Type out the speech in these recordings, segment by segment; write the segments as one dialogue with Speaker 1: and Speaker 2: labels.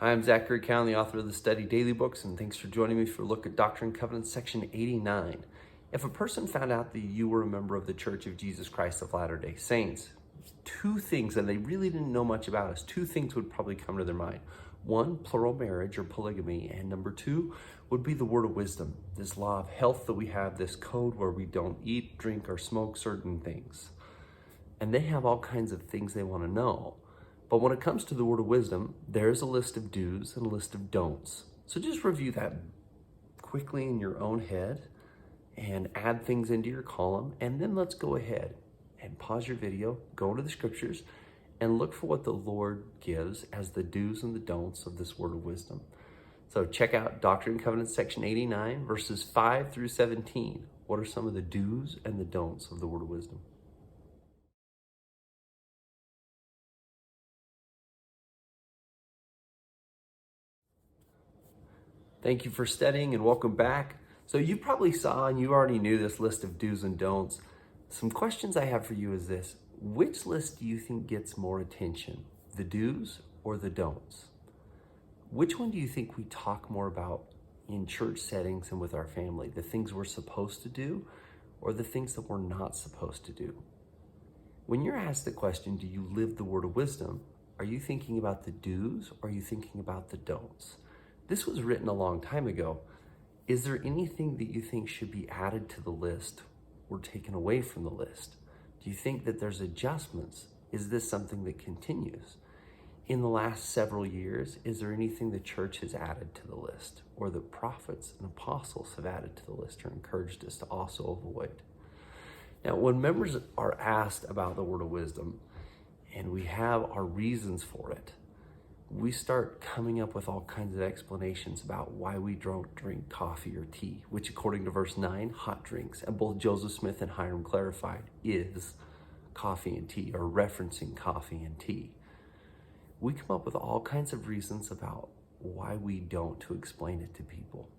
Speaker 1: Hi, I'm Zachary Cowan, the author of the Study Daily Books, and thanks for joining me for a look at Doctrine and Covenants, section 89. If a person found out that you were a member of the Church of Jesus Christ of Latter-day Saints, two things, and they really didn't know much about us, two things would probably come to their mind. One, plural marriage or polygamy, and number two would be the word of wisdom, this law of health that we have, this code where we don't eat, drink, or smoke certain things. And they have all kinds of things they want to know. But when it comes to the word of wisdom, there's a list of do's and a list of don'ts. So just review that quickly in your own head and add things into your column. And then let's go ahead and pause your video, go into the scriptures, and look for what the Lord gives as the do's and the don'ts of this word of wisdom. So check out Doctrine and Covenants, section 89, verses 5 through 17. What are some of the do's and the don'ts of the word of wisdom? Thank you for studying and welcome back. So you probably saw and you already knew this list of do's and don'ts. Some questions I have for you is this: which list do you think gets more attention, the do's or the don'ts? Which one do you think we talk more about in church settings and with our family? The things we're supposed to do or the things that we're not supposed to do? When you're asked the question, do you live the word of wisdom? Are you thinking about the do's or are you thinking about the don'ts? This was written a long time ago. Is there anything that you think should be added to the list or taken away from the list? Do you think that there's adjustments? Is this something that continues? In the last several years, is there anything the church has added to the list or the prophets and apostles have added to the list or encouraged us to also avoid? Now, when members are asked about the word of wisdom and we have our reasons for it, we start coming up with all kinds of explanations about why we don't drink coffee or tea, which according to verse 9, hot drinks, and both Joseph Smith and Hiram clarified, is coffee and tea, or referencing coffee and tea. We come up with all kinds of reasons about why we don't to explain it to people.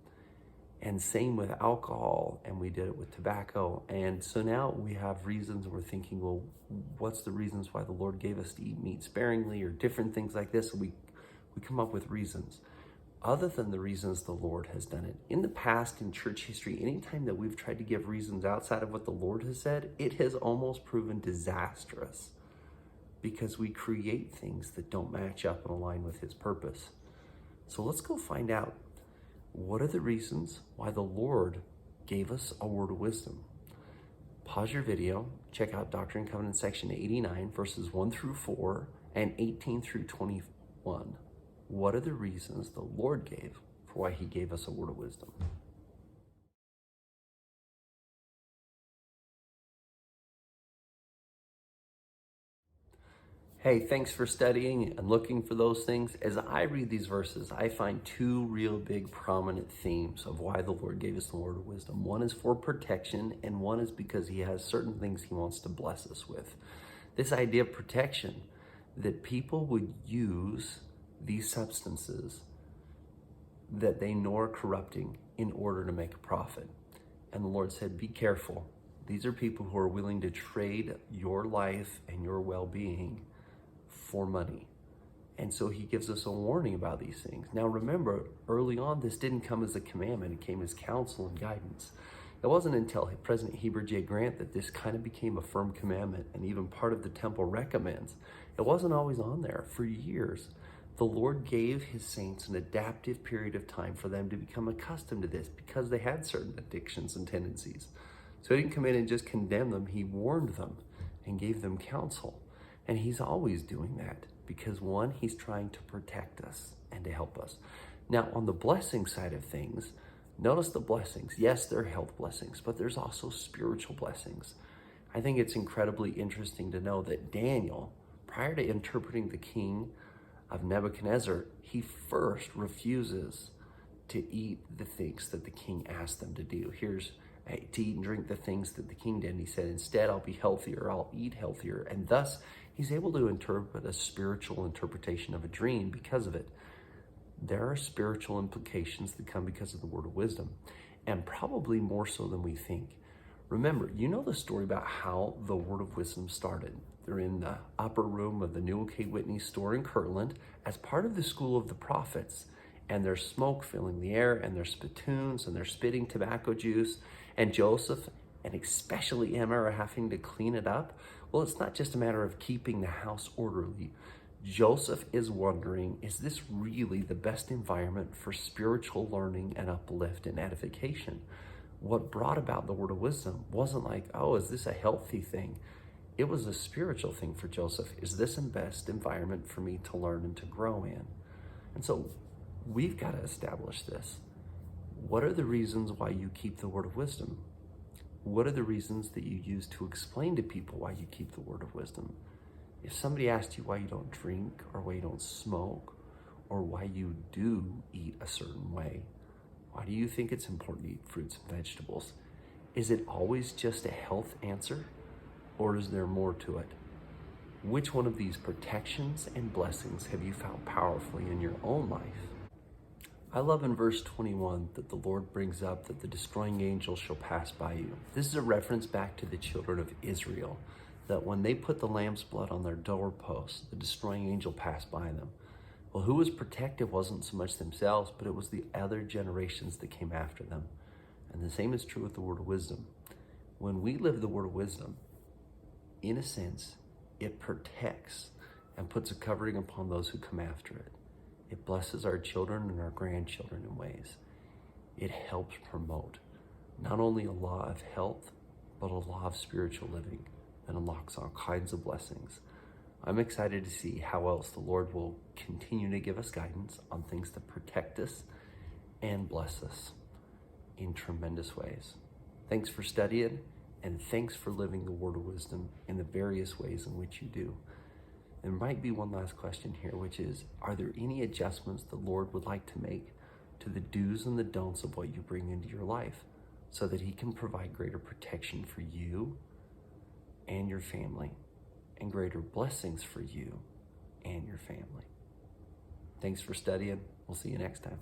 Speaker 1: And same with alcohol, and we did it with tobacco. And so now we have reasons, and we're thinking, well, what's the reasons why the Lord gave us to eat meat sparingly or different things like this? We come up with reasons other than the reasons the Lord has done it. In the past, in church history, anytime that we've tried to give reasons outside of what the Lord has said, it has almost proven disastrous because we create things that don't match up and align with His purpose. So let's go find out, what are the reasons why the Lord gave us a word of wisdom? Pause your video, check out Doctrine and Covenants, section 89, verses 1 through 4 and 18 through 21. What are the reasons the Lord gave for why He gave us a word of wisdom? Hey, thanks for studying and looking for those things. As I read these verses, I find two real big prominent themes of why the Lord gave us the word of wisdom. One is for protection, and one is because He has certain things He wants to bless us with. This idea of protection, that people would use these substances that they know are corrupting in order to make a profit. And the Lord said, be careful. These are people who are willing to trade your life and your well-being for money. And so He gives us a warning about these things. Now remember, early on, this didn't come as a commandment. It came as counsel and guidance. It wasn't until President Heber J. Grant that this kind of became a firm commandment and even part of the temple recommends. It wasn't always on there. For years, the Lord gave His saints an adaptive period of time for them to become accustomed to this because they had certain addictions and tendencies. So He didn't come in and just condemn them. He warned them and gave them counsel. And He's always doing that because, one, He's trying to protect us and to help us. Now, on the blessing side of things, notice the blessings. Yes, they're health blessings, but there's also spiritual blessings. I think it's incredibly interesting to know that Daniel, prior to interpreting the king of Nebuchadnezzar, he first refuses to eat the things that the king asked them to do. Here's to eat and drink the things that the king did. And he said, instead, I'll be healthier, I'll eat healthier. And thus, he's able to interpret a spiritual interpretation of a dream because of it. There are spiritual implications that come because of the word of wisdom, and probably more so than we think. Remember, you know the story about how the Word of Wisdom started. They're in the upper room of the Newell K. Whitney store in Kirtland as part of the School of the Prophets. And there's smoke filling the air, and there's spittoons, and they're spitting tobacco juice. And Joseph, and especially Emma, are having to clean it up. Well, it's not just a matter of keeping the house orderly. Joseph is wondering, is this really the best environment for spiritual learning and uplift and edification? What brought about the Word of Wisdom wasn't like, oh, is this a healthy thing? It was a spiritual thing for Joseph. Is this the best environment for me to learn and to grow in? And so we've got to establish this. What are the reasons why you keep the Word of Wisdom? What are the reasons that you use to explain to people why you keep the Word of Wisdom? If somebody asked you why you don't drink, or why you don't smoke, or why you do eat a certain way, why do you think it's important to eat fruits and vegetables? Is it always just a health answer, or is there more to it? Which one of these protections and blessings have you found powerfully in your own life? I love in verse 21 that the Lord brings up that the destroying angel shall pass by you. This is a reference back to the children of Israel, that when they put the lamb's blood on their doorposts, the destroying angel passed by them. Well, who was protected wasn't so much themselves, but it was the other generations that came after them. And the same is true with the Word of Wisdom. When we live the Word of Wisdom, in a sense, it protects and puts a covering upon those who come after it. It blesses our children and our grandchildren in ways. It helps promote not only a law of health, but a law of spiritual living that unlocks all kinds of blessings. I'm excited to see how else the Lord will continue to give us guidance on things that protect us and bless us in tremendous ways. Thanks for studying, and thanks for living the Word of Wisdom in the various ways in which you do. There might be one last question here, which is, are there any adjustments the Lord would like to make to the do's and the don'ts of what you bring into your life so that He can provide greater protection for you and your family, and greater blessings for you and your family? Thanks for studying. We'll see you next time.